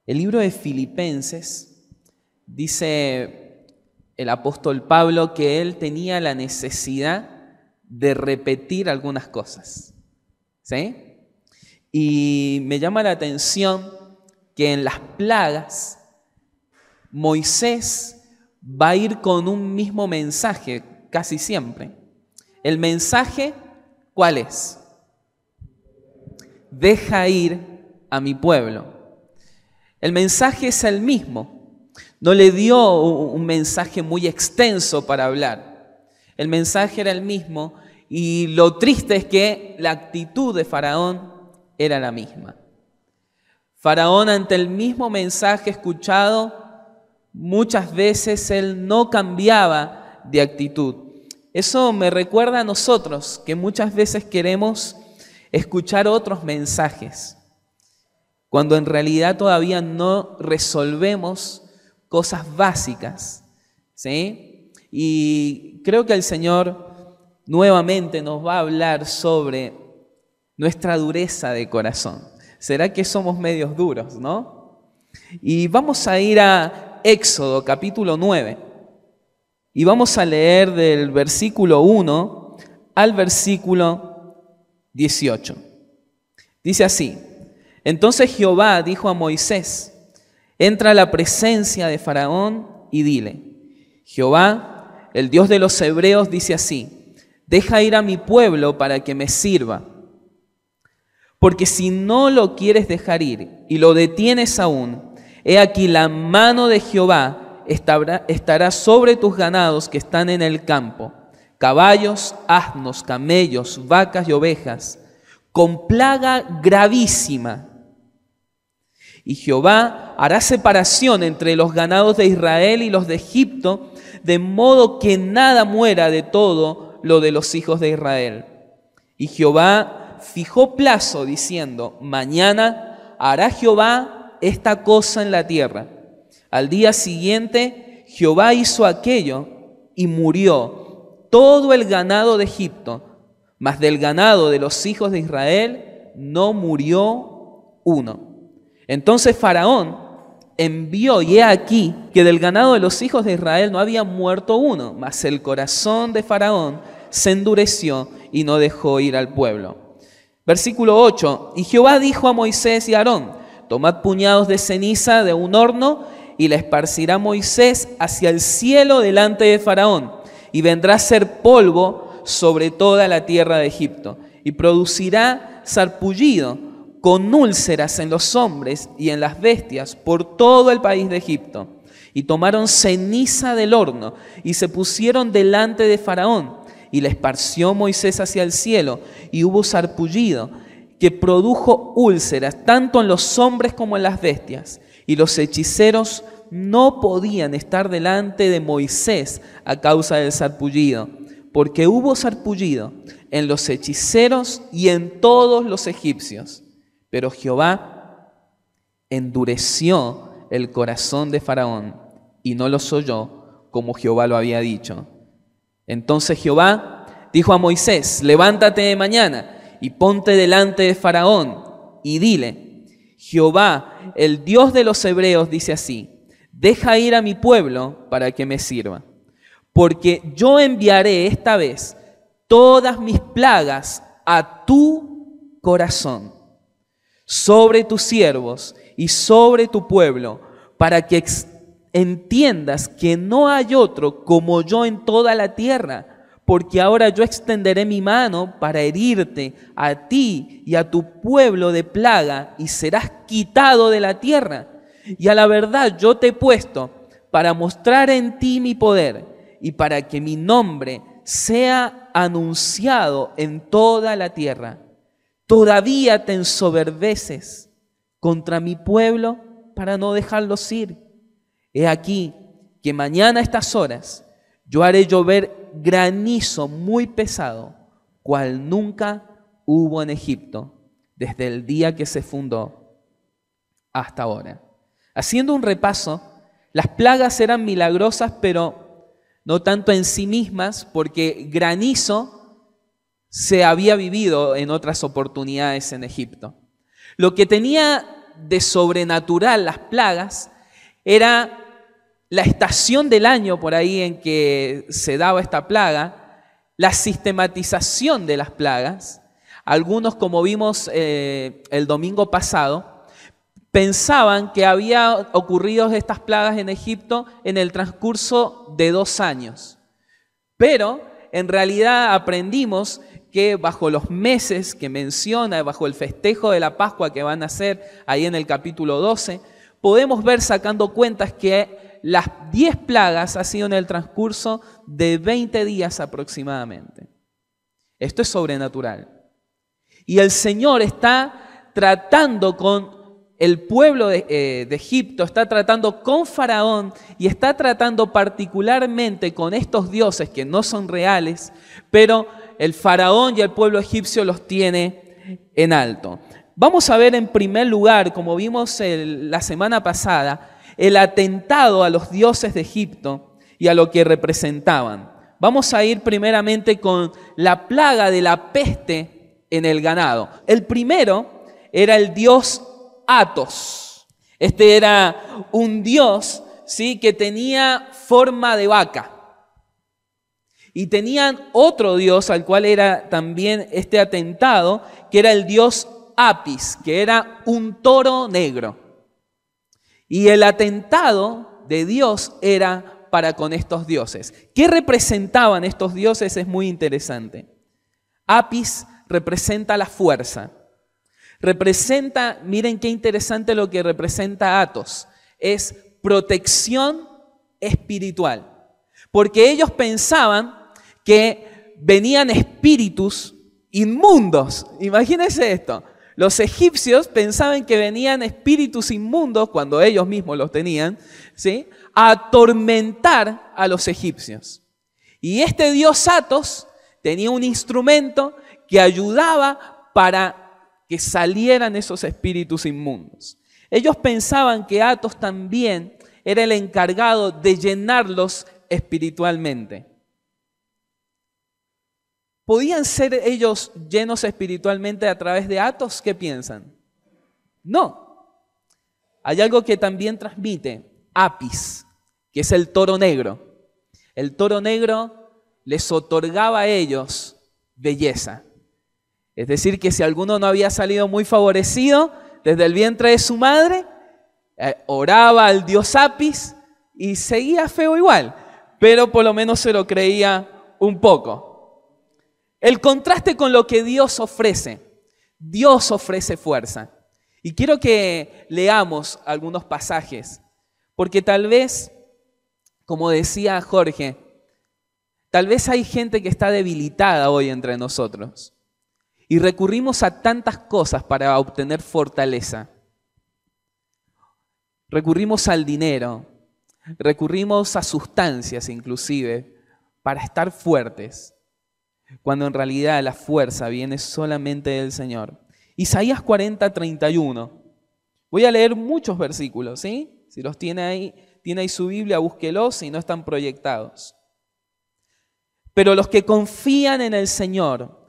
El libro de Filipenses dice el apóstol Pablo que él tenía la necesidad de repetir algunas cosas, ¿sí? Y me llama la atención que en las plagas Moisés va a ir con un mismo mensaje casi siempre. El mensaje, ¿cuál es? Deja ir a mi pueblo. El mensaje es el mismo. No le dio un mensaje muy extenso para hablar. El mensaje era el mismo y lo triste es que la actitud de Faraón era la misma. Faraón, ante el mismo mensaje escuchado, muchas veces él no cambiaba de actitud. Eso me recuerda a nosotros, que muchas veces queremos escuchar otros mensajes, cuando en realidad todavía no resolvemos cosas básicas, ¿sí? Y creo que el Señor nuevamente nos va a hablar sobre nuestra dureza de corazón. ¿Será que somos medios duros, no? Y vamos a ir a Éxodo capítulo 9 y vamos a leer del versículo 1 al versículo 18. Dice así: Entonces Jehová dijo a Moisés: entra a la presencia de Faraón y dile: Jehová, el Dios de los hebreos, dice así: deja ir a mi pueblo para que me sirva. Porque si no lo quieres dejar ir y lo detienes aún, he aquí la mano de Jehová estará sobre tus ganados que están en el campo, caballos, asnos, camellos, vacas y ovejas, con plaga gravísima. Y Jehová hará separación entre los ganados de Israel y los de Egipto, de modo que nada muera de todo lo de los hijos de Israel. Y Jehová fijó plazo diciendo: mañana hará Jehová esta cosa en la tierra. Al día siguiente Jehová hizo aquello y murió todo el ganado de Egipto, mas del ganado de los hijos de Israel no murió uno. Entonces Faraón envió, y he aquí que del ganado de los hijos de Israel no había muerto uno, mas el corazón de Faraón se endureció y no dejó ir al pueblo. Versículo 8: Y Jehová dijo a Moisés y a Aarón: tomad puñados de ceniza de un horno, y la esparcirá Moisés hacia el cielo delante de Faraón, y vendrá a ser polvo sobre toda la tierra de Egipto, y producirá sarpullido con úlceras en los hombres y en las bestias por todo el país de Egipto. Y tomaron ceniza del horno, y se pusieron delante de Faraón, y la esparció Moisés hacia el cielo, y hubo sarpullido que produjo úlceras tanto en los hombres como en las bestias. Y los hechiceros no podían estar delante de Moisés a causa del sarpullido, porque hubo sarpullido en los hechiceros y en todos los egipcios. Pero Jehová endureció el corazón de Faraón y no los oyó como Jehová lo había dicho. Entonces Jehová dijo a Moisés: levántate de mañana y ponte delante de Faraón y dile: Jehová, el Dios de los hebreos, dice así: deja ir a mi pueblo para que me sirva. Porque yo enviaré esta vez todas mis plagas a tu corazón, sobre tus siervos y sobre tu pueblo, para que entiendas que no hay otro como yo en toda la tierra. Porque ahora yo extenderé mi mano para herirte a ti y a tu pueblo de plaga, y serás quitado de la tierra. Y a la verdad yo te he puesto para mostrar en ti mi poder, y para que mi nombre sea anunciado en toda la tierra. Todavía te ensoberbeces contra mi pueblo para no dejarlos ir. He aquí que mañana a estas horas yo haré llover granizo muy pesado, cual nunca hubo en Egipto, desde el día que se fundó hasta ahora. Haciendo un repaso, las plagas eran milagrosas, pero no tanto en sí mismas, porque granizo se había vivido en otras oportunidades en Egipto. Lo que tenía de sobrenatural las plagas, era la estación del año por ahí en que se daba esta plaga, la sistematización de las plagas. Algunos, como vimos el domingo pasado, pensaban que había ocurrido estas plagas en Egipto en el transcurso de 2 años. Pero en realidad aprendimos que bajo los meses que menciona, bajo el festejo de la Pascua que van a hacer ahí en el capítulo 12, podemos ver sacando cuentas que las 10 plagas ha sido en el transcurso de 20 días aproximadamente. Esto es sobrenatural. Y el Señor está tratando con el pueblo de Egipto, está tratando con Faraón y está tratando particularmente con estos dioses que no son reales, pero el Faraón y el pueblo egipcio los tiene en alto. Vamos a ver en primer lugar, como vimos la semana pasada, el atentado a los dioses de Egipto y a lo que representaban. Vamos a ir primeramente con la plaga de la peste en el ganado. El primero era el dios Athos. Este era un dios, ¿sí?, que tenía forma de vaca. Y tenían otro dios al cual era también este atentado, que era el dios Apis, que era un toro negro. Y el atentado de Dios era para con estos dioses. ¿Qué representaban estos dioses? Es muy interesante. Apis representa la fuerza. Representa, miren qué interesante lo que representa Athos. Es protección espiritual. Porque ellos pensaban que venían espíritus inmundos. Imagínense esto. Los egipcios pensaban que venían espíritus inmundos, cuando ellos mismos los tenían, ¿sí?, a atormentar a los egipcios. Y este dios Athos tenía un instrumento que ayudaba para que salieran esos espíritus inmundos. Ellos pensaban que Athos también era el encargado de llenarlos espiritualmente. ¿Podían ser ellos llenos espiritualmente a través de Athos? ¿Qué piensan? No. Hay algo que también transmite Apis, que es el toro negro. El toro negro les otorgaba a ellos belleza. Es decir, que si alguno no había salido muy favorecido desde el vientre de su madre, oraba al dios Apis y seguía feo igual, pero por lo menos se lo creía un poco. El contraste con lo que Dios ofrece. Dios ofrece fuerza. Y quiero que leamos algunos pasajes, porque tal vez, como decía Jorge, tal vez hay gente que está debilitada hoy entre nosotros y recurrimos a tantas cosas para obtener fortaleza. Recurrimos al dinero, recurrimos a sustancias inclusive para estar fuertes, cuando en realidad la fuerza viene solamente del Señor. Isaías 40:31. Voy a leer muchos versículos, ¿sí? Si los tiene ahí su Biblia, búsquelos si no están proyectados. Pero los que confían en el Señor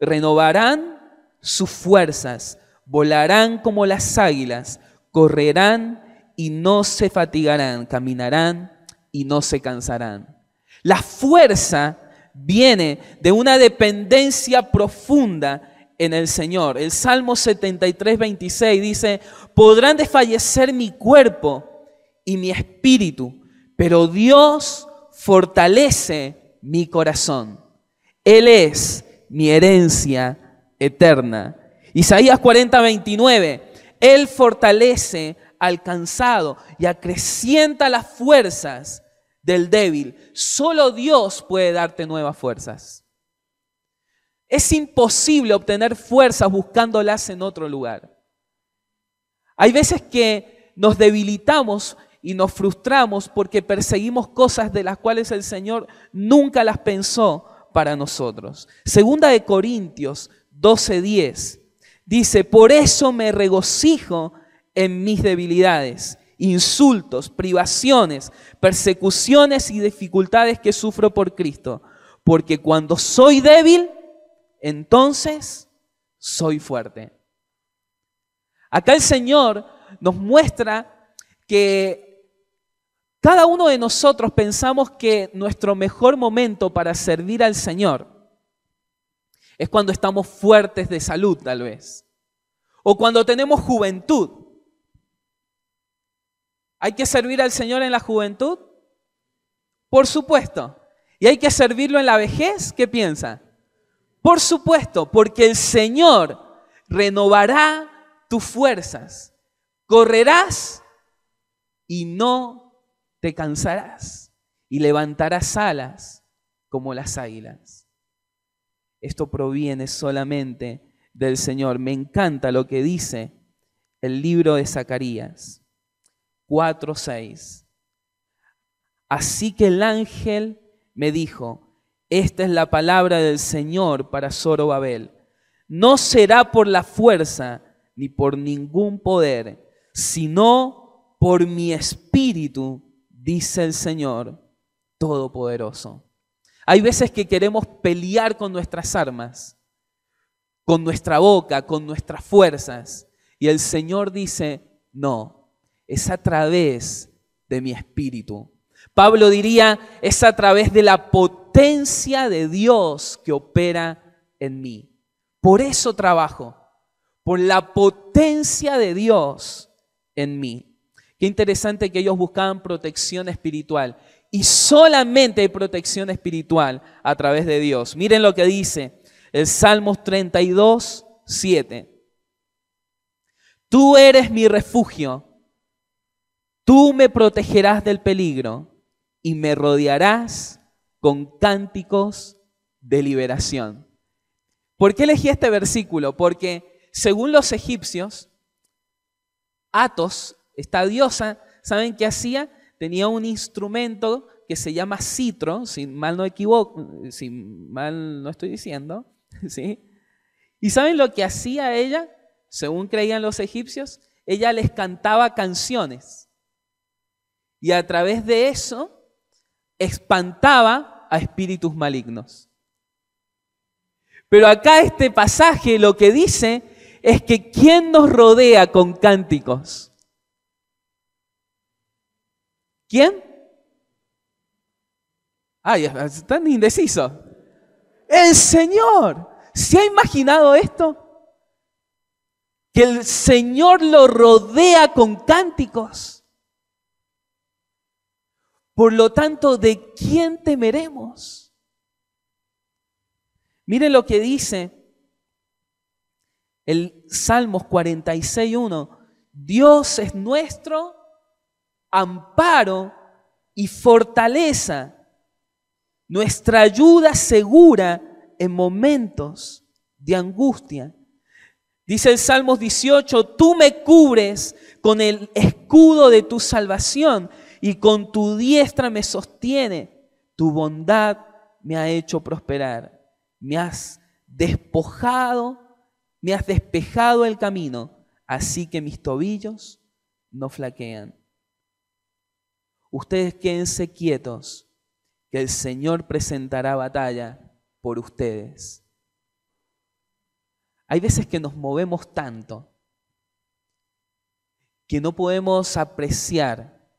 renovarán sus fuerzas, volarán como las águilas, correrán y no se fatigarán, caminarán y no se cansarán. La fuerza viene de una dependencia profunda en el Señor. El Salmo 73:26 dice: podrán desfallecer mi cuerpo y mi espíritu, pero Dios fortalece mi corazón. Él es mi herencia eterna. Isaías 40:29, Él fortalece al cansado y acrecienta las fuerzas del débil. Solo Dios puede darte nuevas fuerzas. Es imposible obtener fuerzas buscándolas en otro lugar. Hay veces que nos debilitamos y nos frustramos porque perseguimos cosas de las cuales el Señor nunca las pensó para nosotros. Segunda de Corintios 12:10 dice: por eso me regocijo en mis debilidades, insultos, privaciones, persecuciones y dificultades que sufro por Cristo, porque cuando soy débil, entonces soy fuerte. Acá el Señor nos muestra que cada uno de nosotros pensamos que nuestro mejor momento para servir al Señor es cuando estamos fuertes de salud, tal vez, o cuando tenemos juventud. ¿Hay que servir al Señor en la juventud? Por supuesto. ¿Y hay que servirlo en la vejez? ¿Qué piensa? Por supuesto, porque el Señor renovará tus fuerzas. Correrás y no te cansarás. Y levantarás alas como las águilas. Esto proviene solamente del Señor. Me encanta lo que dice el libro de Zacarías 4:6. Así que el ángel me dijo, esta es la palabra del Señor para Zorobabel. No será por la fuerza ni por ningún poder, sino por mi espíritu, dice el Señor Todopoderoso. Hay veces que queremos pelear con nuestras armas, con nuestra boca, con nuestras fuerzas. Y el Señor dice, no, es a través de mi espíritu. Pablo diría, es a través de la potencia de Dios que opera en mí. Por eso trabajo, por la potencia de Dios en mí. Qué interesante que ellos buscaban protección espiritual. Y solamente hay protección espiritual a través de Dios. Miren lo que dice el Salmos 32:7. Tú eres mi refugio, tú me protegerás del peligro y me rodearás con cánticos de liberación. ¿Por qué elegí este versículo? Porque según los egipcios, Athos, esta diosa, ¿saben qué hacía? Tenía un instrumento que se llama citro, si mal no estoy diciendo, ¿sí? ¿Y saben lo que hacía ella? Según creían los egipcios, ella les cantaba canciones. Y a través de eso espantaba a espíritus malignos. Pero acá este pasaje lo que dice es que ¿quién nos rodea con cánticos? ¿Quién? Ay, están indecisos. El Señor. ¿Se ha imaginado esto? Que el Señor lo rodea con cánticos. Por lo tanto, ¿de quién temeremos? Miren lo que dice el Salmos 46:1. Dios es nuestro amparo y fortaleza, nuestra ayuda segura en momentos de angustia. Dice el Salmos 18, tú me cubres con el escudo de tu salvación y con tu diestra me sostiene. Tu bondad me ha hecho prosperar. Me has despejado el camino, así que mis tobillos no flaquean. Ustedes quédense quietos, que el Señor presentará batalla por ustedes. Hay veces que nos movemos tanto que no podemos apreciar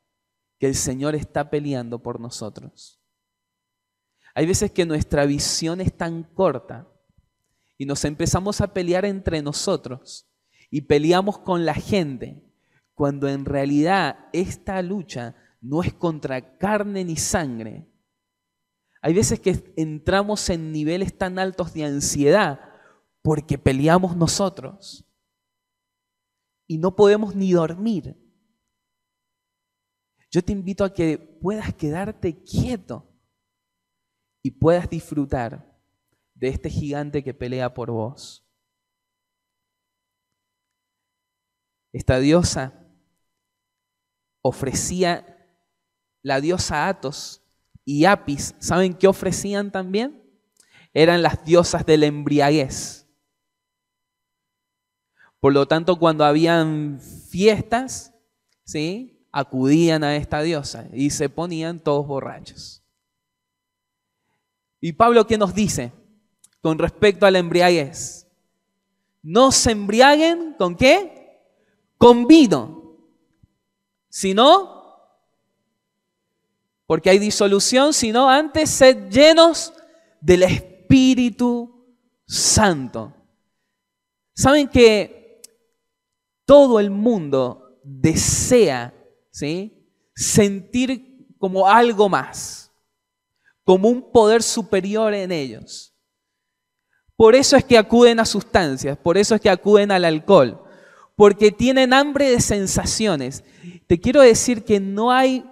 que el Señor está peleando por nosotros. Hay veces que nuestra visión es tan corta y nos empezamos a pelear entre nosotros y peleamos con la gente, cuando en realidad esta lucha no es contra carne ni sangre. Hay veces que entramos en niveles tan altos de ansiedad porque peleamos nosotros y no podemos ni dormir. Yo te invito a que puedas quedarte quieto y puedas disfrutar de este gigante que pelea por vos. Esta diosa ofrecía, la diosa Athos y Apis, ¿saben qué ofrecían también? Eran las diosas de la embriaguez. Por lo tanto, cuando habían fiestas, ¿sí?, acudían a esta diosa y se ponían todos borrachos. ¿Y Pablo qué nos dice con respecto a la embriaguez? No se embriaguen, ¿con qué? con vino, sino, porque hay disolución, sino antes sed llenos del Espíritu Santo. ¿Saben que todo el mundo desea, ¿sí?, sentir como algo más, como un poder superior en ellos? Por eso es que acuden a sustancias, por eso es que acuden al alcohol, porque tienen hambre de sensaciones. Te quiero decir que no hay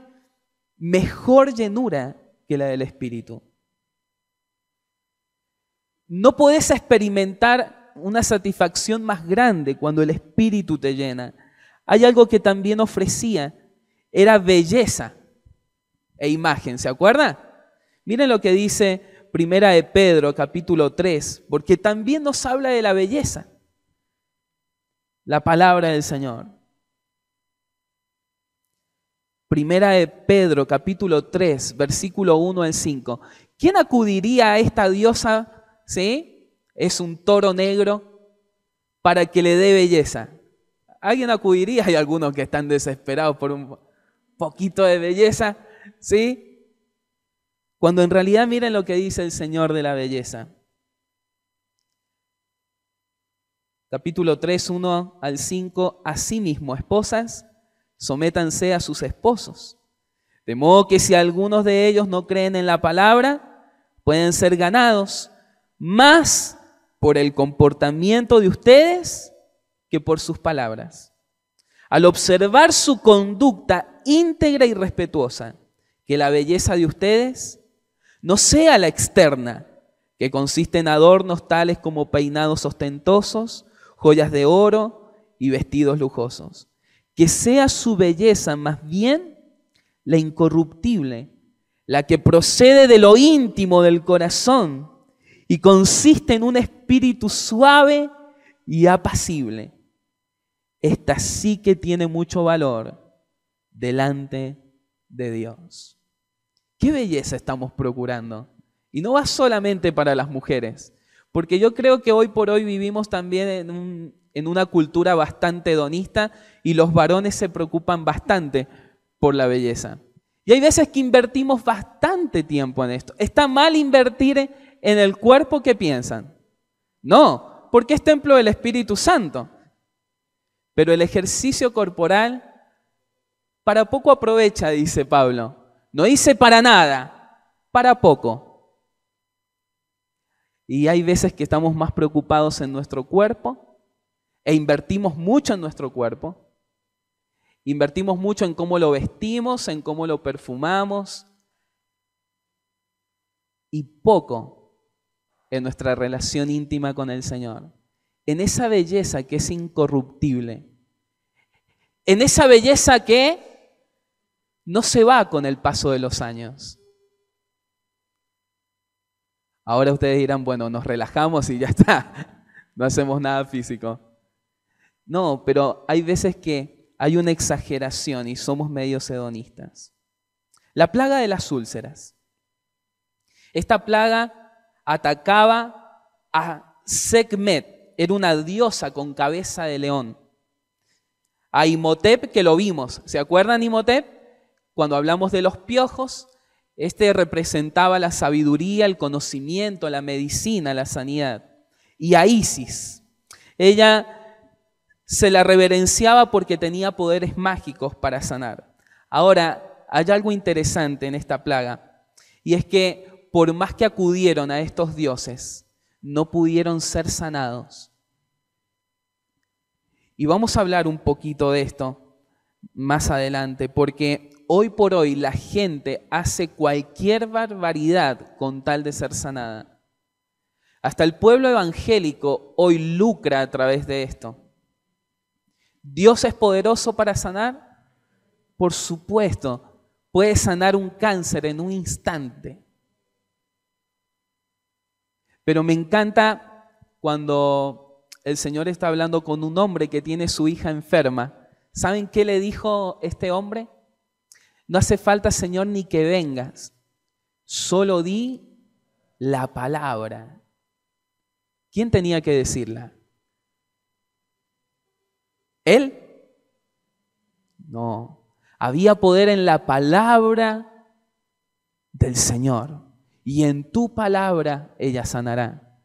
mejor llenura que la del Espíritu. No podés experimentar una satisfacción más grande cuando el Espíritu te llena. Hay algo que también ofrecía, era belleza e imagen, ¿se acuerdan? Miren lo que dice Primera de Pedro, capítulo 3, porque también nos habla de la belleza, la palabra del Señor. Primera de Pedro, capítulo 3, versículo 1 al 5. ¿Quién acudiría a esta diosa? ¿Sí? Es un toro negro para que le dé belleza. ¿Alguien acudiría? Hay algunos que están desesperados por un poquito de belleza, ¿sí? Cuando en realidad miren lo que dice el Señor de la belleza. Capítulo 3, 1 al 5. Asimismo, esposas, sométanse a sus esposos, de modo que si algunos de ellos no creen en la palabra, pueden ser ganados más por el comportamiento de ustedes que por sus palabras. Al observar su conducta íntegra y respetuosa, que la belleza de ustedes no sea la externa, que consiste en adornos tales como peinados ostentosos, joyas de oro y vestidos lujosos. Que sea su belleza más bien la incorruptible, la que procede de lo íntimo del corazón y consiste en un espíritu suave y apacible. Esta sí que tiene mucho valor delante de Dios. ¿Qué belleza estamos procurando? Y no va solamente para las mujeres, porque yo creo que hoy por hoy vivimos también en una cultura bastante hedonista y los varones se preocupan bastante por la belleza. Y hay veces que invertimos bastante tiempo en esto. ¿Está mal invertir en el cuerpo? ¿Qué piensan? No, porque es templo del Espíritu Santo. Pero el ejercicio corporal para poco aprovecha, dice Pablo. No dice para nada, para poco. Y hay veces que estamos más preocupados en nuestro cuerpo e invertimos mucho en nuestro cuerpo. Invertimos mucho en cómo lo vestimos, en cómo lo perfumamos y poco en nuestra relación íntima con el Señor. En esa belleza que es incorruptible. En esa belleza que no se va con el paso de los años. Ahora ustedes dirán, bueno, nos relajamos y ya está, no hacemos nada físico. No, pero hay veces que hay una exageración y somos medios hedonistas. La plaga de las úlceras. Esta plaga atacaba a Sekhmet, era una diosa con cabeza de león. A Imhotep, que lo vimos, ¿se acuerdan Imhotep? Cuando hablamos de los piojos, este representaba la sabiduría, el conocimiento, la medicina, la sanidad. Y a Isis, ella se la reverenciaba porque tenía poderes mágicos para sanar. Ahora, hay algo interesante en esta plaga, y es que por más que acudieron a estos dioses, no pudieron ser sanados. Y vamos a hablar un poquito de esto más adelante, porque hoy por hoy la gente hace cualquier barbaridad con tal de ser sanada. Hasta el pueblo evangélico hoy lucra a través de esto. ¿Dios es poderoso para sanar? Por supuesto, puede sanar un cáncer en un instante. Pero me encanta cuando el Señor está hablando con un hombre que tiene su hija enferma. ¿Saben qué le dijo este hombre? No hace falta, Señor, ni que vengas. Solo di la palabra. ¿Quién tenía que decirla? ¿Él? No, había poder en la palabra del Señor. Y en tu palabra ella sanará.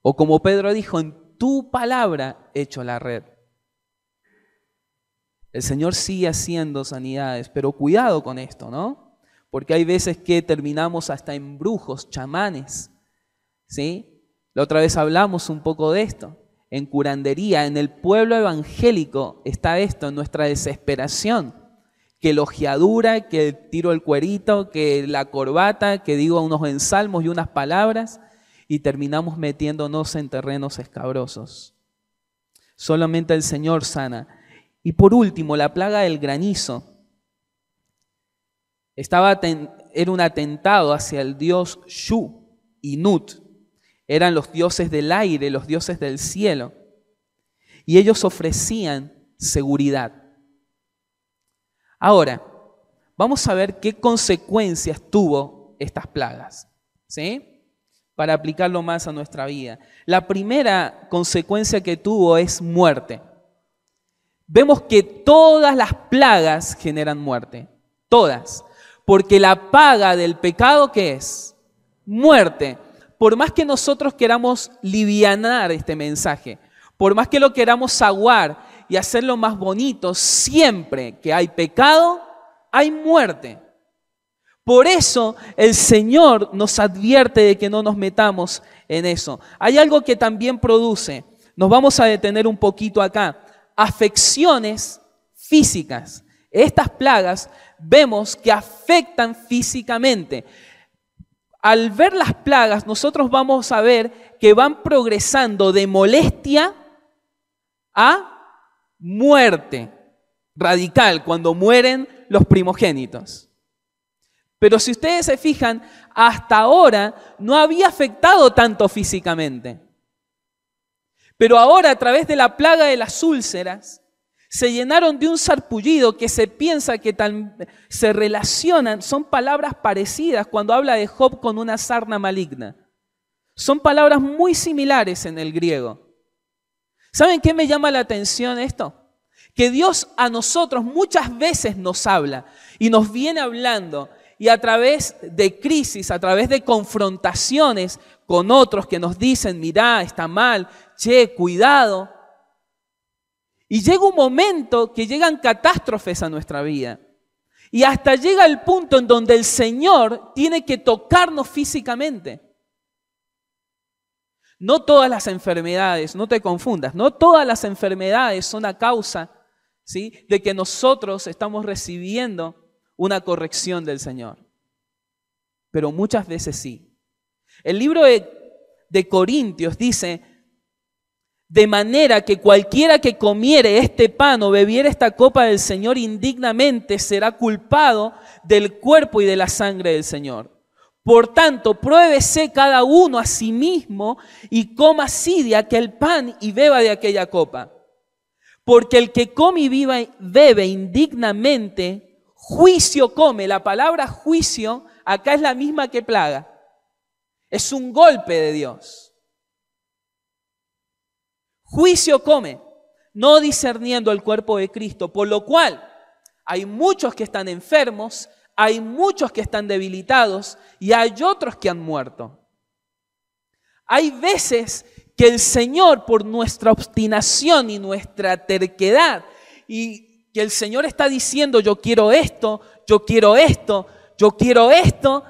O como Pedro dijo, en tu palabra echo la red. El Señor sigue haciendo sanidades, pero cuidado con esto, ¿no? Porque hay veces que terminamos hasta en brujos, chamanes, ¿sí? La otra vez hablamos un poco de esto. En curandería, en el pueblo evangélico está esto, en nuestra desesperación. Que la ojeadura, que tiro el cuerito, que la corbata, que digo unos ensalmos y unas palabras, y terminamos metiéndonos en terrenos escabrosos. Solamente el Señor sana. Y por último, la plaga del granizo. Era un atentado hacia el dios Shu y Nut. Eran los dioses del aire, los dioses del cielo. Y ellos ofrecían seguridad. Ahora, vamos a ver qué consecuencias tuvo estas plagas, ¿sí? Para aplicarlo más a nuestra vida. La primera consecuencia que tuvo es muerte. Vemos que todas las plagas generan muerte, todas. Porque la paga del pecado, ¿qué es? Muerte. Por más que nosotros queramos livianar este mensaje, por más que lo queramos aguar y hacerlo más bonito, siempre que hay pecado, hay muerte. Por eso el Señor nos advierte de que no nos metamos en eso. Hay algo que también produce, nos vamos a detener un poquito acá, afecciones físicas. Estas plagas vemos que afectan físicamente. Al ver las plagas, nosotros vamos a ver que van progresando de molestia a muerte radical, cuando mueren los primogénitos. Pero si ustedes se fijan, hasta ahora no había afectado tanto físicamente. Pero ahora, a través de la plaga de las úlceras, se llenaron de un sarpullido que se piensa que se relacionan, son palabras parecidas cuando habla de Job con una sarna maligna. Son palabras muy similares en el griego. ¿Saben qué me llama la atención esto? Que Dios a nosotros muchas veces nos habla y nos viene hablando, y a través de crisis, a través de confrontaciones con otros que nos dicen, mirá, está mal, che, cuidado. Y llega un momento que llegan catástrofes a nuestra vida. Y hasta llega el punto en donde el Señor tiene que tocarnos físicamente. No todas las enfermedades, no te confundas, no todas las enfermedades son a causa, ¿sí?, de que nosotros estamos recibiendo una corrección del Señor. Pero muchas veces sí. El libro de Corintios dice, de manera que cualquiera que comiere este pan o bebiere esta copa del Señor indignamente será culpado del cuerpo y de la sangre del Señor. Por tanto, pruébese cada uno a sí mismo y coma así de aquel pan y beba de aquella copa. Porque el que come y bebe indignamente, juicio come. La palabra juicio acá es la misma que plaga. Es un golpe de Dios. Juicio come, no discerniendo el cuerpo de Cristo, por lo cual hay muchos que están enfermos, hay muchos que están debilitados y hay otros que han muerto. Hay veces que el Señor, por nuestra obstinación y nuestra terquedad, y que el Señor está diciendo, yo quiero esto, yo quiero esto, yo quiero esto,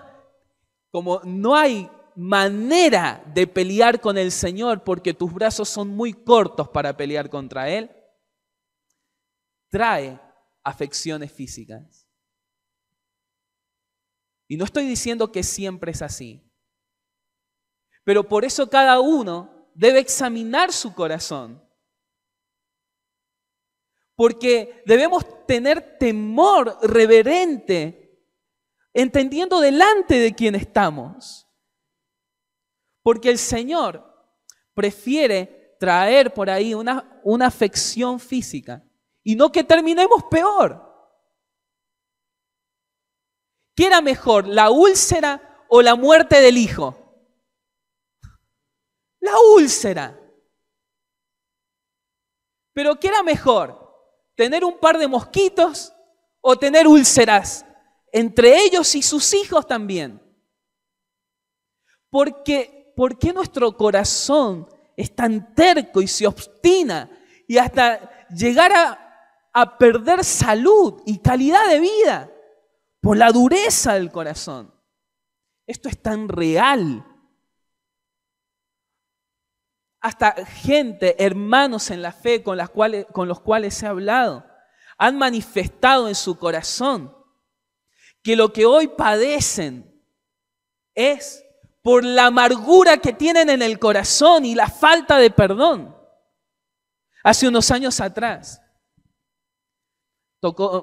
como no hay manera de pelear con el Señor porque tus brazos son muy cortos para pelear contra Él, trae afecciones físicas. Y no estoy diciendo que siempre es así, pero por eso cada uno debe examinar su corazón, porque debemos tener temor reverente, entendiendo delante de quién estamos. Porque el Señor prefiere traer por ahí una afección física y no que terminemos peor. ¿Qué era mejor, la úlcera o la muerte del hijo? La úlcera. Pero ¿qué era mejor? ¿Tener un par de mosquitos o tener úlceras entre ellos y sus hijos también. ¿Por qué nuestro corazón es tan terco y se obstina y hasta llegar a perder salud y calidad de vida por la dureza del corazón? Esto es tan real. Hasta gente, hermanos en la fe con los cuales he hablado, han manifestado en su corazón que lo que hoy padecen es por la amargura que tienen en el corazón y la falta de perdón. Hace unos años atrás,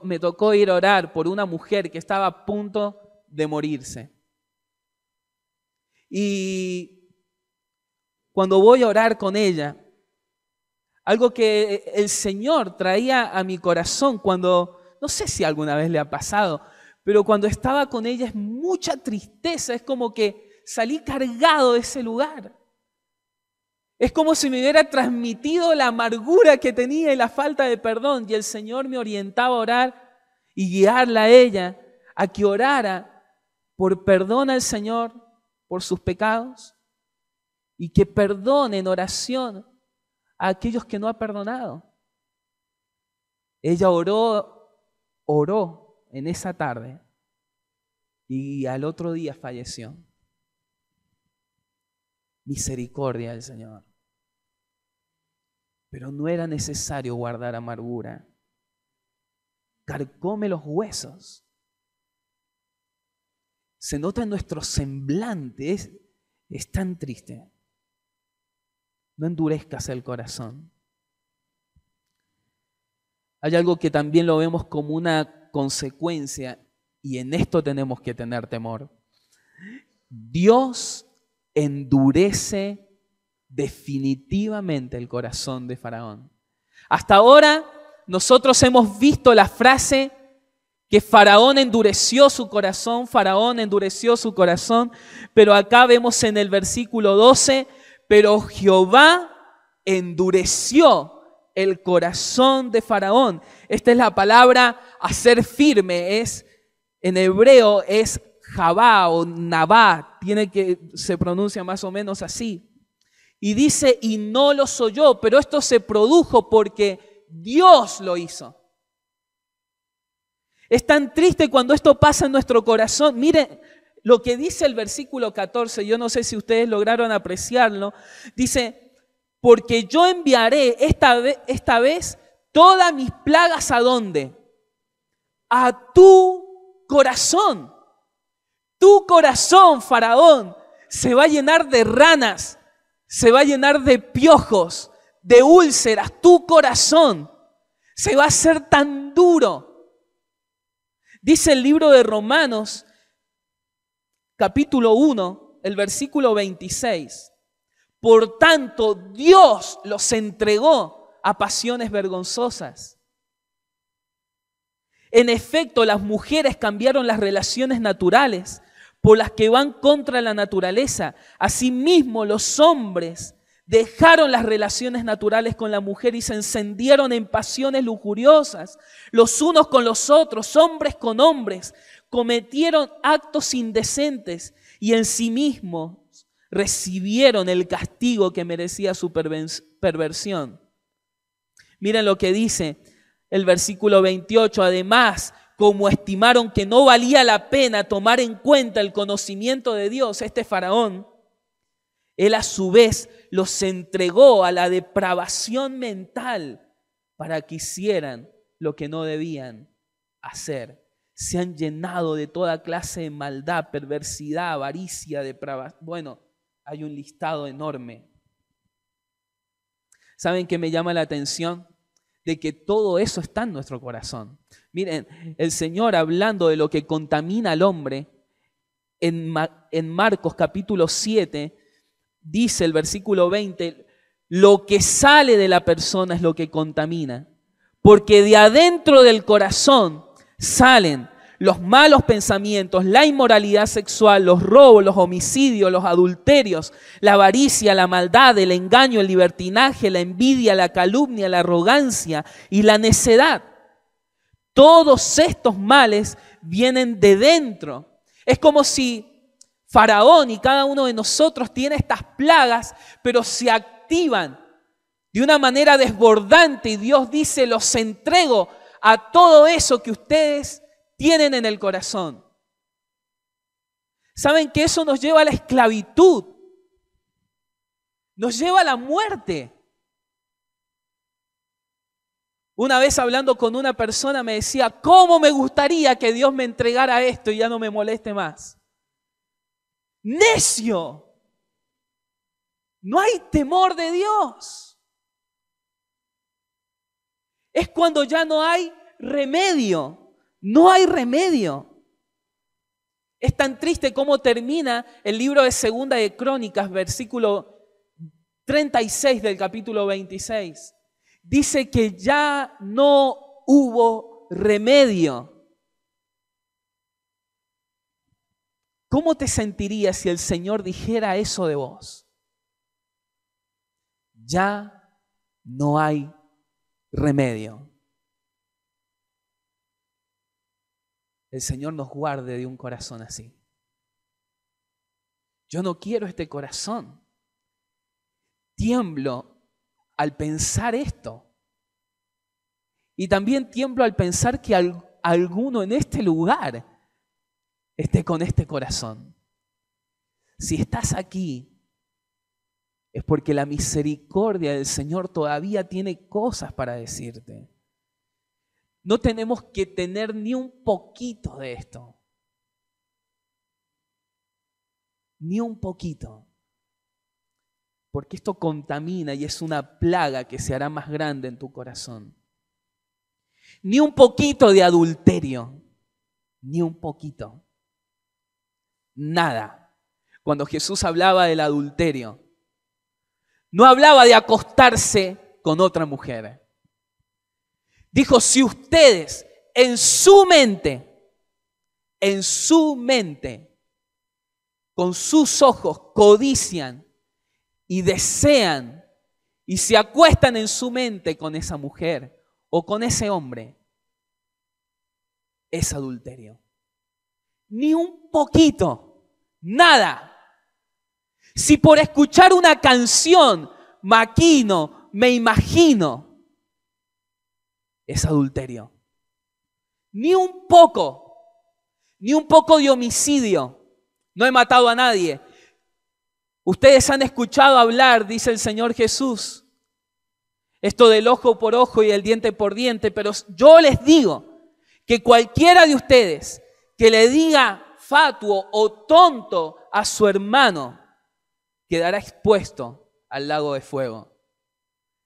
me tocó ir a orar por una mujer que estaba a punto de morirse. Y cuando voy a orar con ella, algo que el Señor traía a mi corazón cuando, no sé si alguna vez le ha pasado, pero cuando estaba con ella es mucha tristeza, es como que salí cargado de ese lugar. Es como si me hubiera transmitido la amargura que tenía y la falta de perdón, y el Señor me orientaba a orar y guiarla a ella a que orara por perdón al Señor por sus pecados y que perdone en oración a aquellos que no ha perdonado. Ella oró en esa tarde y al otro día falleció. Misericordia del Señor. Pero no era necesario guardar amargura. Carcome los huesos. Se nota en nuestro semblante, es tan triste. No endurezcas el corazón. Hay algo que también lo vemos como una consecuencia y en esto tenemos que tener temor. Dios endurece definitivamente el corazón de Faraón. Hasta ahora nosotros hemos visto la frase que Faraón endureció su corazón, pero acá vemos en el versículo 12, pero Jehová endureció el corazón de Faraón. Esta es la palabra hacer firme, en hebreo es Javá o Nabá, se pronuncia más o menos así. Y dice, y no los oyó, pero esto se produjo porque Dios lo hizo. Es tan triste cuando esto pasa en nuestro corazón. Miren lo que dice el versículo 14, yo no sé si ustedes lograron apreciarlo. Dice, porque yo enviaré esta vez todas mis plagas ¿a dónde? A tu corazón. Tu corazón, Faraón, se va a llenar de ranas, se va a llenar de piojos, de úlceras. Tu corazón se va a hacer tan duro. Dice el libro de Romanos, capítulo 1, el versículo 26. Por tanto, Dios los entregó a pasiones vergonzosas. En efecto, las mujeres cambiaron las relaciones naturales por las que van contra la naturaleza. Asimismo, los hombres dejaron las relaciones naturales con la mujer y se encendieron en pasiones lujuriosas, los unos con los otros, hombres con hombres, cometieron actos indecentes y en sí mismos recibieron el castigo que merecía su perversión. Miren lo que dice el versículo 28, además, como estimaron que no valía la pena tomar en cuenta el conocimiento de Dios, este Faraón, él a su vez los entregó a la depravación mental para que hicieran lo que no debían hacer. Se han llenado de toda clase de maldad, perversidad, avaricia, depravación. Bueno, hay un listado enorme. ¿Saben qué me llama la atención? De que todo eso está en nuestro corazón. Miren, el Señor hablando de lo que contamina al hombre, en Marcos capítulo 7, dice el versículo 20, lo que sale de la persona es lo que contamina, porque de adentro del corazón salen los malos pensamientos, la inmoralidad sexual, los robos, los homicidios, los adulterios, la avaricia, la maldad, el engaño, el libertinaje, la envidia, la calumnia, la arrogancia y la necedad. Todos estos males vienen de dentro. Es como si Faraón y cada uno de nosotros tiene estas plagas, pero se activan de una manera desbordante y Dios dice, los entrego a todo eso que ustedes tienen en el corazón. ¿Saben que eso nos lleva a la esclavitud? Nos lleva a la muerte. Una vez hablando con una persona me decía, ¿cómo me gustaría que Dios me entregara esto y ya no me moleste más? ¡Necio! No hay temor de Dios. Es cuando ya no hay remedio. No hay remedio. Es tan triste como termina el libro de Segunda de Crónicas, versículo 36 del capítulo 26. Dice que ya no hubo remedio. ¿Cómo te sentirías si el Señor dijera eso de vos? Ya no hay remedio. El Señor nos guarde de un corazón así. Yo no quiero este corazón. Tiemblo al pensar esto. Y también tiemblo al pensar que alguno en este lugar esté con este corazón. Si estás aquí, es porque la misericordia del Señor todavía tiene cosas para decirte. No tenemos que tener ni un poquito de esto. Ni un poquito. Porque esto contamina y es una plaga que se hará más grande en tu corazón. Ni un poquito de adulterio. Ni un poquito. Nada. Cuando Jesús hablaba del adulterio, no hablaba de acostarse con otra mujer. Dijo, si ustedes en su mente, con sus ojos codician y desean y se acuestan en su mente con esa mujer o con ese hombre, es adulterio. Ni un poquito, nada. Si por escuchar una canción maquino, me imagino, es adulterio. Ni un poco de homicidio. No he matado a nadie. Ustedes han escuchado hablar, dice el Señor Jesús, esto del ojo por ojo y el diente por diente, pero yo les digo que cualquiera de ustedes que le diga fatuo o tonto a su hermano quedará expuesto al lago de fuego.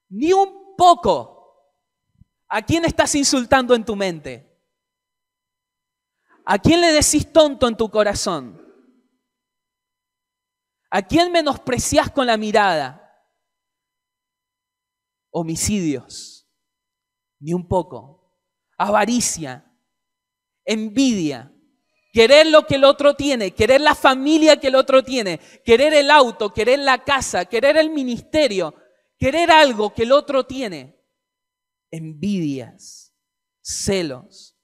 Ni un poco. ¿A quién estás insultando en tu mente? ¿A quién le decís tonto en tu corazón? ¿A quién menospreciás con la mirada? Homicidios. Ni un poco. Avaricia. Envidia. Querer lo que el otro tiene. Querer la familia que el otro tiene. Querer el auto. Querer la casa. Querer el ministerio. Querer algo que el otro tiene. Envidias, celos,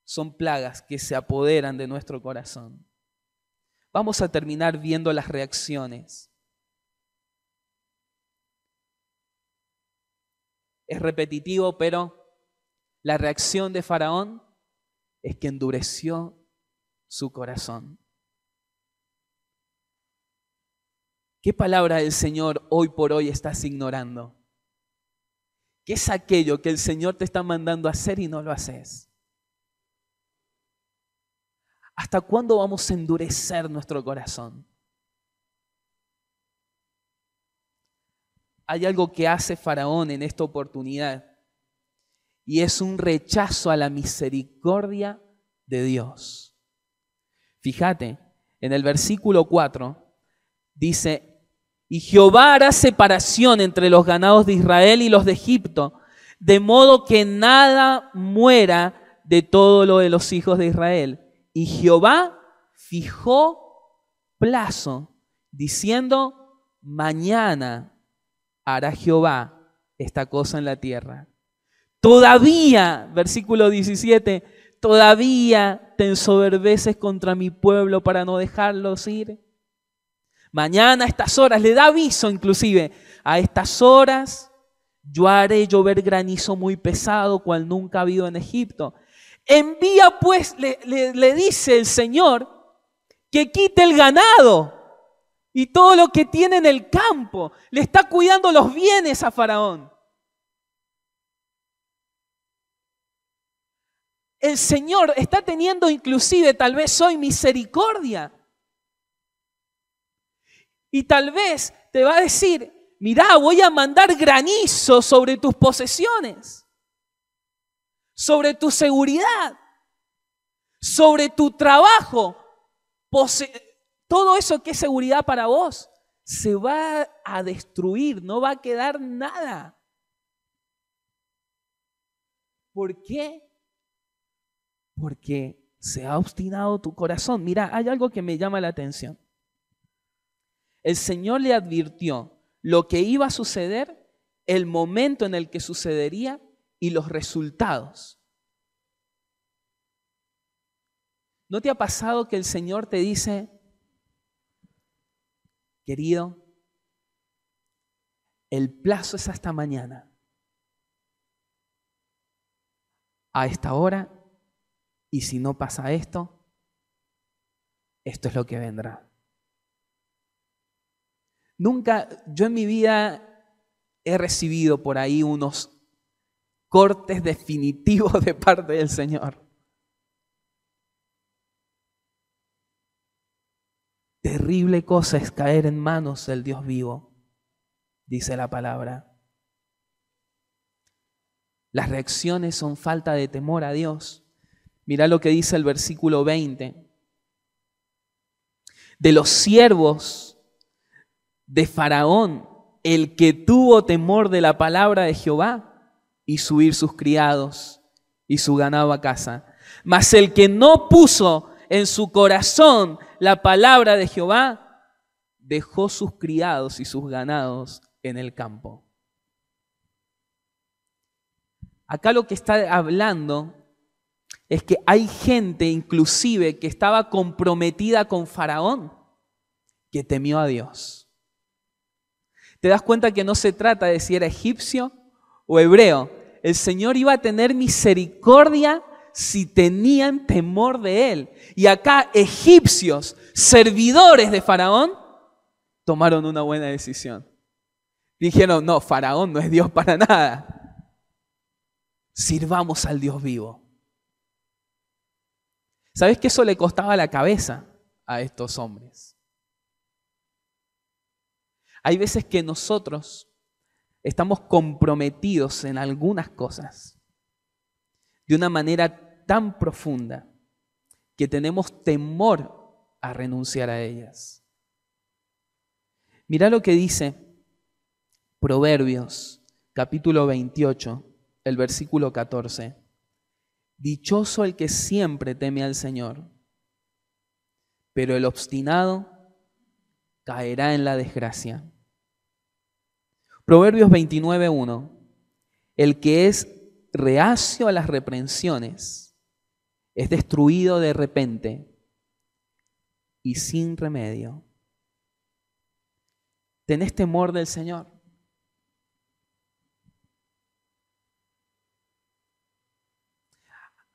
son plagas que se apoderan de nuestro corazón. Vamos a terminar viendo las reacciones. Es repetitivo, pero la reacción de Faraón es que endureció su corazón. ¿Qué palabra del Señor hoy por hoy estás ignorando? ¿Qué es aquello que el Señor te está mandando a hacer y no lo haces? ¿Hasta cuándo vamos a endurecer nuestro corazón? Hay algo que hace Faraón en esta oportunidad y es un rechazo a la misericordia de Dios. Fíjate, en el versículo 4 dice: y Jehová hará separación entre los ganados de Israel y los de Egipto, de modo que nada muera de todo lo de los hijos de Israel. Y Jehová fijó plazo, diciendo: mañana hará Jehová esta cosa en la tierra. Todavía, versículo 17, todavía te ensoberbeces contra mi pueblo para no dejarlos ir. Mañana a estas horas, le da aviso inclusive, a estas horas yo haré llover granizo muy pesado, cual nunca ha habido en Egipto. Envía pues, le dice el Señor, que quite el ganado y todo lo que tiene en el campo. Le está cuidando los bienes a Faraón. El Señor está teniendo inclusive tal vez hoy misericordia. Y tal vez te va a decir, mirá, voy a mandar granizo sobre tus posesiones, sobre tu seguridad, sobre tu trabajo. Todo eso que es seguridad para vos se va a destruir, no va a quedar nada. ¿Por qué? Porque se ha obstinado tu corazón. Mira, hay algo que me llama la atención. El Señor le advirtió lo que iba a suceder, el momento en el que sucedería y los resultados. ¿No te ha pasado que el Señor te dice, querido, el plazo es hasta mañana, a esta hora, y si no pasa esto, esto es lo que vendrá? Nunca, yo en mi vida he recibido por ahí unos cortes definitivos de parte del Señor. Terrible cosa es caer en manos del Dios vivo, dice la palabra. Las reacciones son falta de temor a Dios. Mirá lo que dice el versículo 20. De los siervos de Faraón, el que tuvo temor de la palabra de Jehová, hizo huir sus criados y su ganado a casa. Mas el que no puso en su corazón la palabra de Jehová, dejó sus criados y sus ganados en el campo. Acá lo que está hablando es que hay gente inclusive que estaba comprometida con Faraón, que temió a Dios. ¿Te das cuenta que no se trata de si era egipcio o hebreo? El Señor iba a tener misericordia si tenían temor de Él. Y acá egipcios, servidores de Faraón, tomaron una buena decisión. Dijeron, no, Faraón no es Dios para nada. Sirvamos al Dios vivo. ¿Sabes que eso le costaba la cabeza a estos hombres? Hay veces que nosotros estamos comprometidos en algunas cosas de una manera tan profunda que tenemos temor a renunciar a ellas. Mirá lo que dice Proverbios, capítulo 28, el versículo 14. Dichoso el que siempre teme al Señor, pero el obstinado caerá en la desgracia. Proverbios 29:1. El que es reacio a las reprensiones es destruido de repente y sin remedio. ¿Tenés temor del Señor?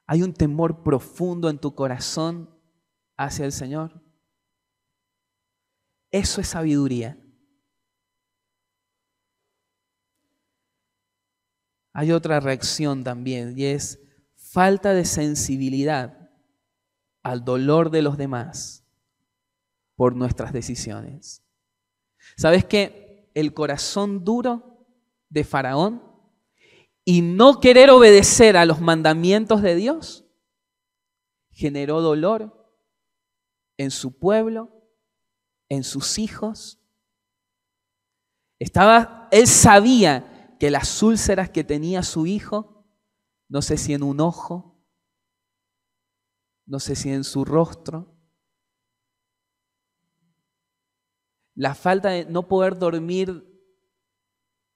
¿Hay un temor profundo en tu corazón hacia el Señor? Eso es sabiduría. Hay otra reacción también y es falta de sensibilidad al dolor de los demás por nuestras decisiones. ¿Sabes qué? El corazón duro de Faraón y no querer obedecer a los mandamientos de Dios generó dolor en su pueblo, en sus hijos. Él sabía que las úlceras que tenía su hijo, no sé si en un ojo, no sé si en su rostro, la falta de no poder dormir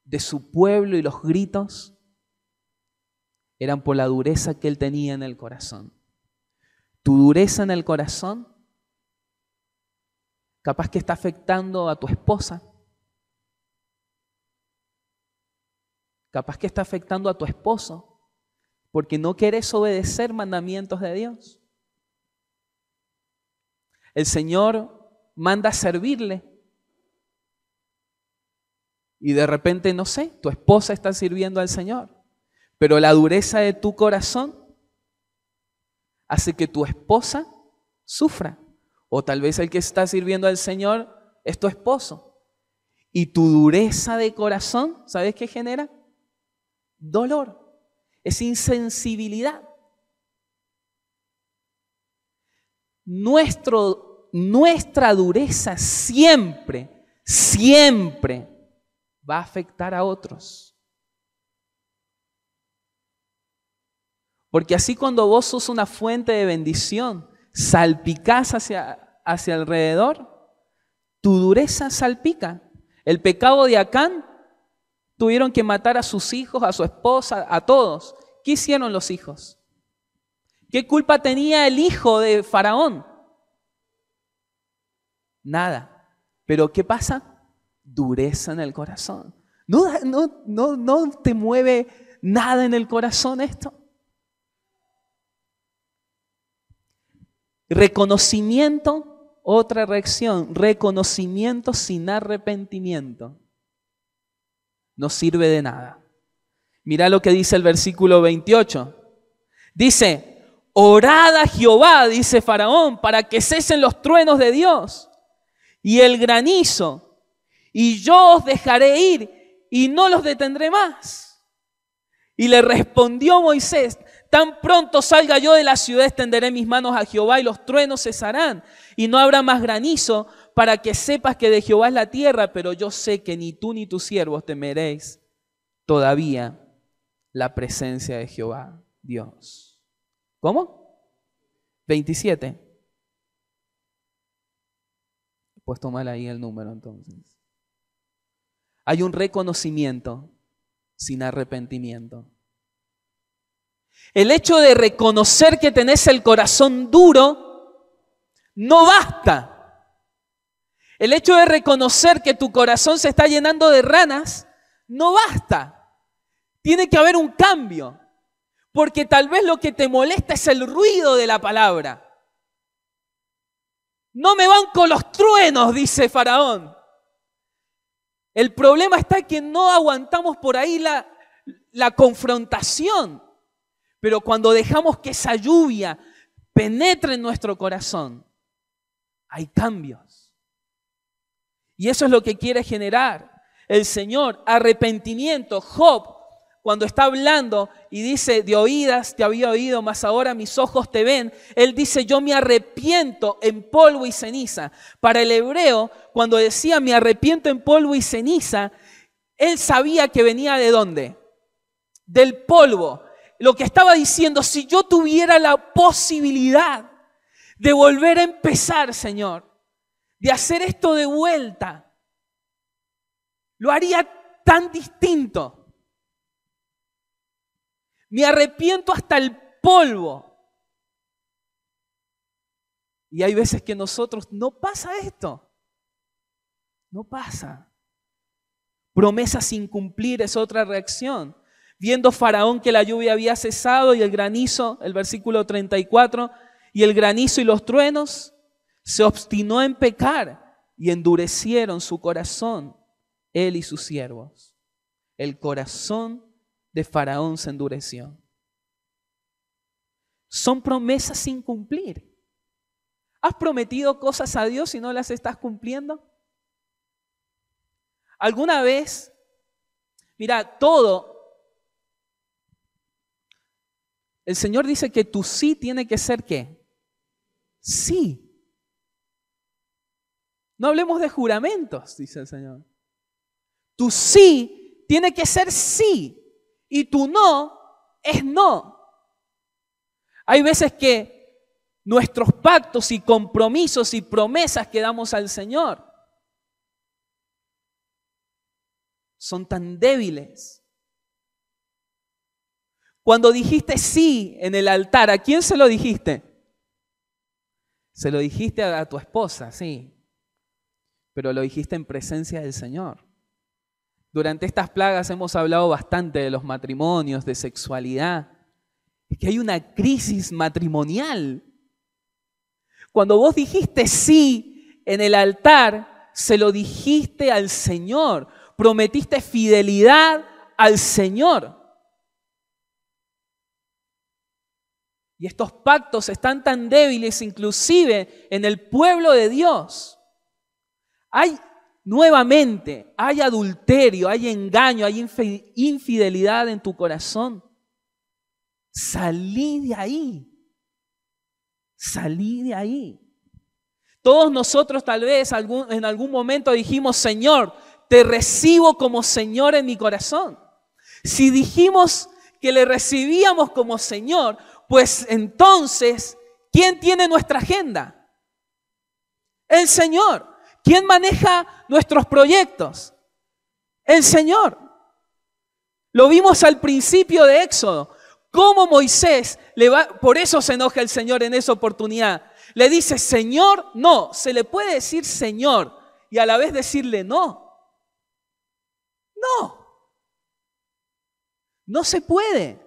de su pueblo y los gritos, eran por la dureza que él tenía en el corazón. Tu dureza en el corazón capaz que está afectando a tu esposa. Capaz que está afectando a tu esposo porque no quieres obedecer mandamientos de Dios. El Señor manda a servirle y de repente, no sé, tu esposa está sirviendo al Señor, pero la dureza de tu corazón hace que tu esposa sufra. O tal vez el que está sirviendo al Señor es tu esposo. Y tu dureza de corazón, ¿sabes qué genera? Dolor. Es insensibilidad. Nuestra dureza siempre va a afectar a otros. Porque así cuando vos sos una fuente de bendición, salpicás hacia alrededor, tu dureza salpica. El pecado de Acán, tuvieron que matar a sus hijos, a su esposa, a todos. ¿Qué hicieron los hijos? ¿Qué culpa tenía el hijo de Faraón? Nada. Pero ¿qué pasa? Dureza en el corazón. ¿No te mueve nada en el corazón esto? Reconocimiento, otra reacción, reconocimiento sin arrepentimiento. No sirve de nada. Mira lo que dice el versículo 28. Dice, orad a Jehová, dice Faraón, para que cesen los truenos de Dios y el granizo, y yo os dejaré ir y no los detendré más. Y le respondió Moisés, tan pronto salga yo de la ciudad, extenderé mis manos a Jehová y los truenos cesarán y no habrá más granizo, para que sepas que de Jehová es la tierra, pero yo sé que ni tú ni tus siervos temeréis todavía la presencia de Jehová, Dios. ¿Cómo? 27. Pues tomar ahí el número entonces. Hay un reconocimiento sin arrepentimiento. El hecho de reconocer que tenés el corazón duro no basta. El hecho de reconocer que tu corazón se está llenando de ranas no basta. Tiene que haber un cambio. Porque tal vez lo que te molesta es el ruido de la palabra. No me van con los truenos, dice Faraón. El problema está en que no aguantamos por ahí la confrontación. Pero cuando dejamos que esa lluvia penetre en nuestro corazón, hay cambios. Y eso es lo que quiere generar el Señor. Arrepentimiento. Job, cuando está hablando y dice, de oídas te había oído, mas ahora mis ojos te ven. Él dice, yo me arrepiento en polvo y ceniza. Para el hebreo, cuando decía me arrepiento en polvo y ceniza, él sabía que venía ¿de dónde? Del polvo. Lo que estaba diciendo, si yo tuviera la posibilidad de volver a empezar, Señor, de hacer esto de vuelta, lo haría tan distinto. Me arrepiento hasta el polvo. Y hay veces que nosotros no pasa esto. No pasa. Promesas sin cumplir es otra reacción. Viendo Faraón que la lluvia había cesado y el granizo, el versículo 34, y el granizo y los truenos, se obstinó en pecar y endurecieron su corazón, él y sus siervos. El corazón de Faraón se endureció. Son promesas sin cumplir. ¿Has prometido cosas a Dios y no las estás cumpliendo? ¿Alguna vez? Mira, el Señor dice que tu sí tiene que ser ¿qué? Sí. No hablemos de juramentos, dice el Señor. Tu sí tiene que ser sí y tu no es no. Hay veces que nuestros pactos y compromisos y promesas que damos al Señor son tan débiles. Cuando dijiste sí en el altar, ¿a quién se lo dijiste? Se lo dijiste a tu esposa, sí, pero lo dijiste en presencia del Señor. Durante estas plagas hemos hablado bastante de los matrimonios, de sexualidad. Es que hay una crisis matrimonial. Cuando vos dijiste sí en el altar, se lo dijiste al Señor. Prometiste fidelidad al Señor. Y estos pactos están tan débiles, inclusive en el pueblo de Dios. Hay adulterio, hay engaño, hay infidelidad en tu corazón. Salí de ahí. Salí de ahí. Todos nosotros tal vez en algún momento dijimos, Señor, te recibo como Señor en mi corazón. Si dijimos que le recibíamos como Señor, pues entonces, ¿quién tiene nuestra agenda? El Señor. ¿Quién maneja nuestros proyectos? El Señor. Lo vimos al principio de Éxodo. Cómo Moisés, por eso se enoja el Señor en esa oportunidad. Le dice, Señor, no. Se le puede decir Señor y a la vez decirle no. No. No se puede.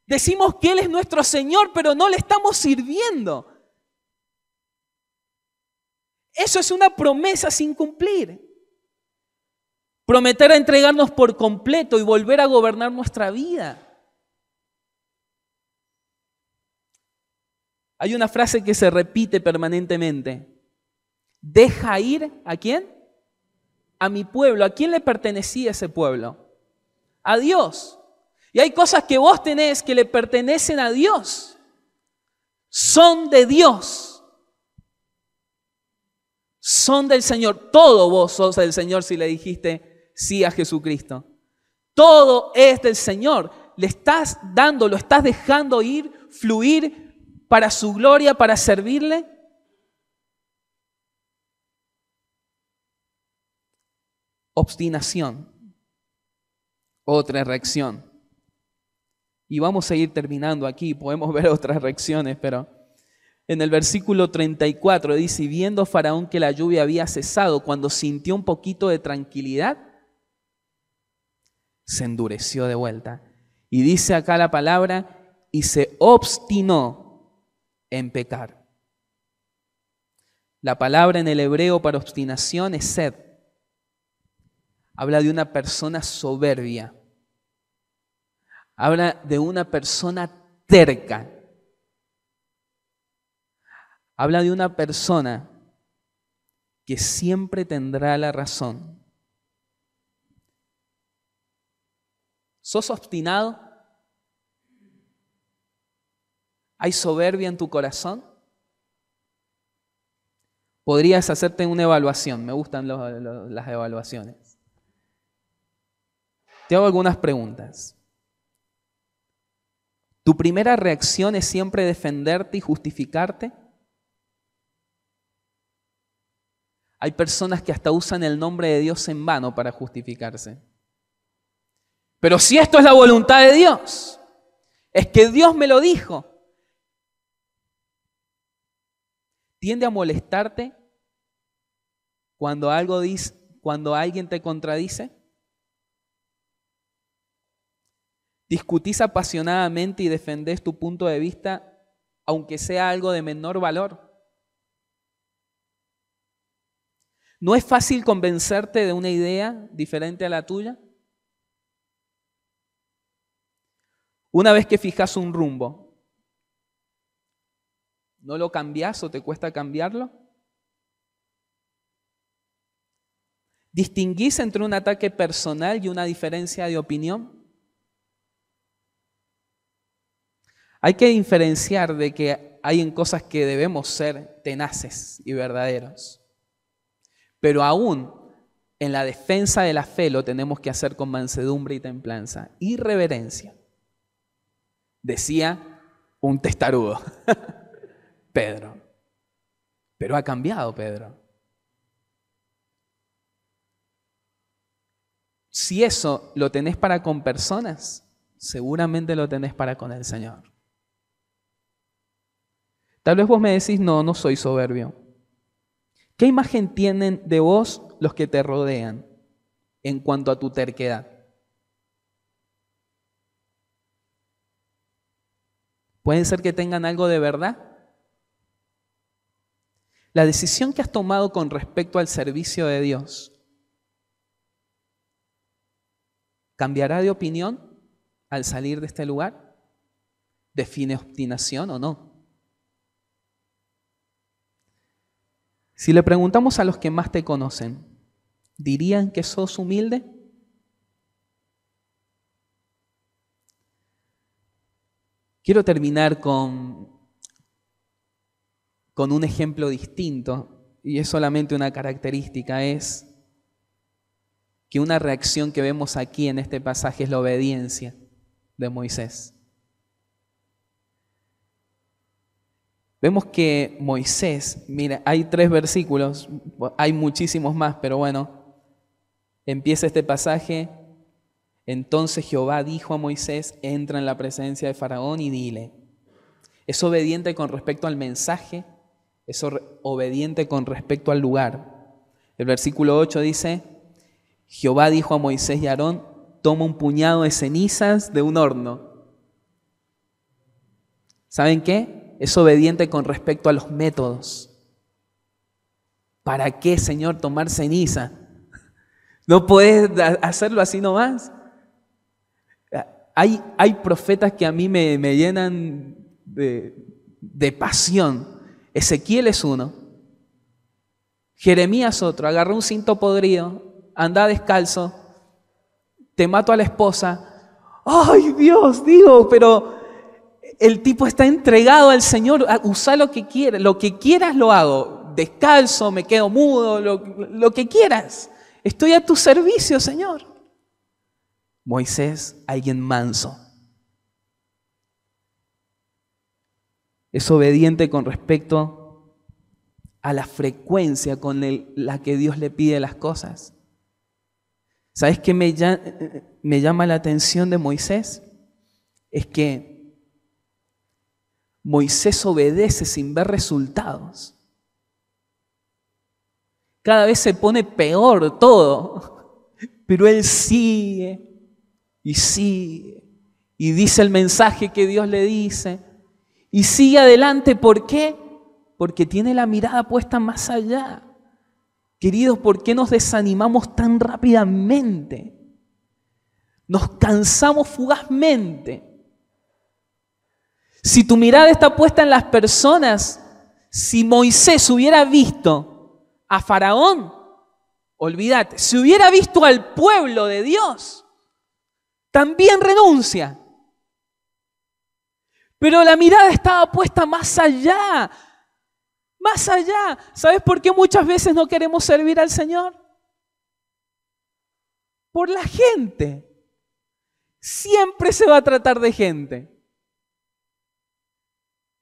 Decimos que Él es nuestro Señor, pero no le estamos sirviendo. Eso es una promesa sin cumplir. Prometer a entregarnos por completo y volver a gobernar nuestra vida. Hay una frase que se repite permanentemente. Deja ir, ¿a quién? A mi pueblo. ¿A quién le pertenecía ese pueblo? A Dios. Y hay cosas que vos tenés que le pertenecen a Dios. Son de Dios. Son del Señor. Todo vos sos del Señor si le dijiste sí a Jesucristo. Todo es del Señor. Le estás dando, lo estás dejando ir, fluir para su gloria, para servirle. Obstinación. Otra reacción. Y vamos a ir terminando aquí, podemos ver otras reacciones, pero en el versículo 34 dice, y viendo Faraón que la lluvia había cesado, cuando sintió un poquito de tranquilidad, se endureció de vuelta. Y dice acá la palabra, y se obstinó en pecar. La palabra en el hebreo para obstinación es sed. Habla de una persona soberbia. Habla de una persona terca. Habla de una persona que siempre tendrá la razón. ¿Sos obstinado? ¿Hay soberbia en tu corazón? Podrías hacerte una evaluación. Me gustan las evaluaciones. Te hago algunas preguntas. ¿Tu primera reacción es siempre defenderte y justificarte? Hay personas que hasta usan el nombre de Dios en vano para justificarse. Pero si esto es la voluntad de Dios, es que Dios me lo dijo. ¿Tiende a molestarte cuando alguien te contradice? ¿Discutís apasionadamente y defendés tu punto de vista, aunque sea algo de menor valor? ¿No es fácil convencerte de una idea diferente a la tuya? Una vez que fijas un rumbo, ¿no lo cambiás o te cuesta cambiarlo? ¿Distinguís entre un ataque personal y una diferencia de opinión? Hay que diferenciar de que hay en cosas que debemos ser tenaces y verdaderos. Pero aún en la defensa de la fe lo tenemos que hacer con mansedumbre y templanza y reverencia. Decía un testarudo, Pedro. Pero ha cambiado Pedro. Si eso lo tenés para con personas, seguramente lo tenés para con el Señor. Tal vez vos me decís, no soy soberbio. ¿Qué imagen tienen de vos los que te rodean en cuanto a tu terquedad? ¿Pueden ser que tengan algo de verdad? La decisión que has tomado con respecto al servicio de Dios, ¿cambiará de opinión al salir de este lugar? ¿Define obstinación o no? Si le preguntamos a los que más te conocen, ¿dirían que sos humilde? Quiero terminar con un ejemplo distinto, y es solamente una característica, es que una reacción que vemos aquí en este pasaje es la obediencia de Moisés. Vemos que Moisés, mira, hay 3 versículos, hay muchísimos más, pero bueno, empieza este pasaje. Entonces Jehová dijo a Moisés, entra en la presencia de Faraón y dile. Es obediente con respecto al mensaje, es obediente con respecto al lugar. El versículo 8 dice, Jehová dijo a Moisés y a Aarón, toma un puñado de cenizas de un horno. ¿Saben qué? Es obediente con respecto a los métodos. ¿Para qué, Señor, tomar ceniza? ¿No puedes hacerlo así nomás? Hay profetas que a mí me llenan de pasión. Ezequiel es uno. Jeremías otro. Agarró un cinto podrido, anda descalzo, te mato a la esposa. ¡Ay, Dios! Digo, pero el tipo está entregado al Señor. Usa lo que quieras. Lo que quieras lo hago. Descalzo, me quedo mudo, lo que quieras. Estoy a tu servicio, Señor. Moisés, alguien manso. Es obediente con respecto a la frecuencia con la que Dios le pide las cosas. ¿Sabes qué me llama la atención de Moisés? Es que Moisés obedece sin ver resultados. Cada vez se pone peor todo, pero él sigue y sigue y dice el mensaje que Dios le dice y sigue adelante. ¿Por qué? Porque tiene la mirada puesta más allá. Queridos, ¿por qué nos desanimamos tan rápidamente? Nos cansamos fugazmente. Si tu mirada está puesta en las personas, si Moisés hubiera visto a Faraón, olvídate, si hubiera visto al pueblo de Dios, también renuncia. Pero la mirada estaba puesta más allá, más allá. ¿Sabes por qué muchas veces no queremos servir al Señor? Por la gente. Siempre se va a tratar de gente.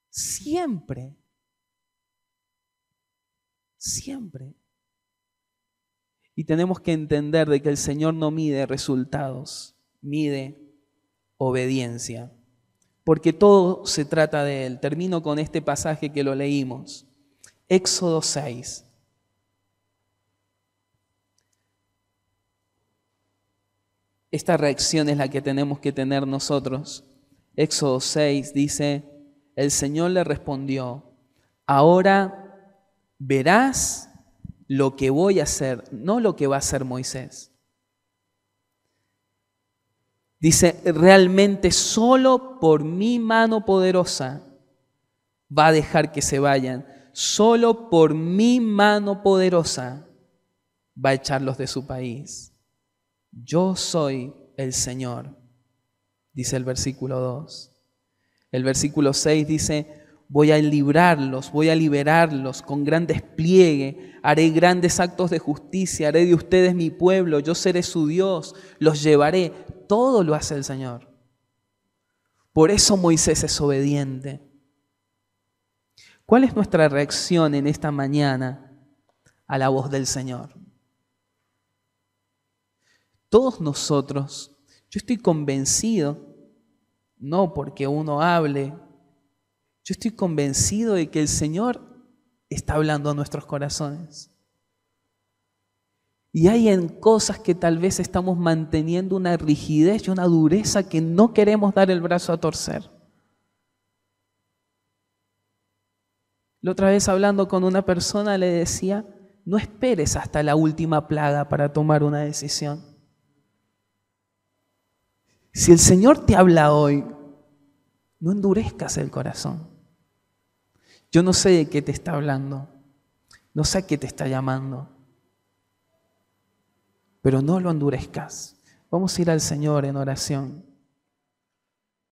Siempre. Siempre. Y tenemos que entender de que el Señor no mide resultados, mide obediencia. Porque todo se trata de Él. Termino con este pasaje que lo leímos. Éxodo 6. Esta reacción es la que tenemos que tener nosotros. Éxodo 6 dice, el Señor le respondió, ahora verás lo que voy a hacer, no lo que va a hacer Moisés. Dice, realmente solo por mi mano poderosa va a dejar que se vayan. Solo por mi mano poderosa va a echarlos de su país. Yo soy el Señor, dice el versículo 2. El versículo 6 dice, voy a librarlos, voy a liberarlos con gran despliegue, haré grandes actos de justicia, haré de ustedes mi pueblo, yo seré su Dios, los llevaré. Todo lo hace el Señor. Por eso Moisés es obediente. ¿Cuál es nuestra reacción en esta mañana a la voz del Señor? Todos nosotros, yo estoy convencido no porque uno hable. Yo estoy convencido de que el Señor está hablando a nuestros corazones. Y hay en cosas que tal vez estamos manteniendo una rigidez y una dureza que no queremos dar el brazo a torcer. La otra vez hablando con una persona le decía, no esperes hasta la última plaga para tomar una decisión. Si el Señor te habla hoy, no endurezcas el corazón. Yo no sé de qué te está hablando, no sé a qué te está llamando, pero no lo endurezcas. Vamos a ir al Señor en oración.